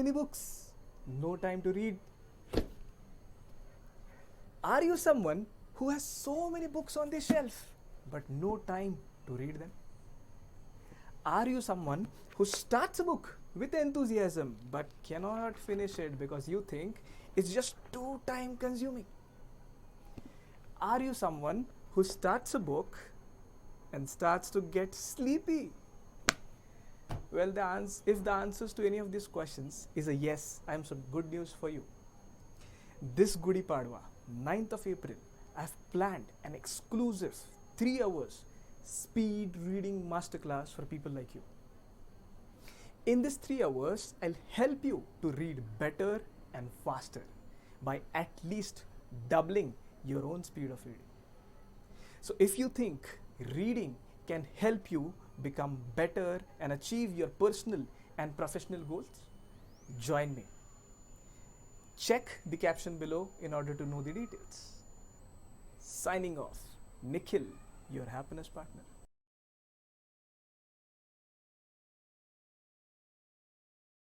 many books, no time to read? Are you someone who has so many books on the shelf but no time to read them? Are you someone who starts a book with enthusiasm but cannot finish it because you think it's just too time consuming? Are you someone who starts a book and starts to get sleepy? Well, if the answers to any of these questions is a yes, I am some good news for you. This Gudipadwa, 9th of April, I've planned an exclusive 3 hours speed reading masterclass for people like you. In this 3 hours, I'll help you to read better and faster by at least doubling your own speed of reading. So if you think reading can help you become better and achieve your personal and professional goals, join me. Check the caption below in order to know the details. Signing off, Nikhil, your happiness partner.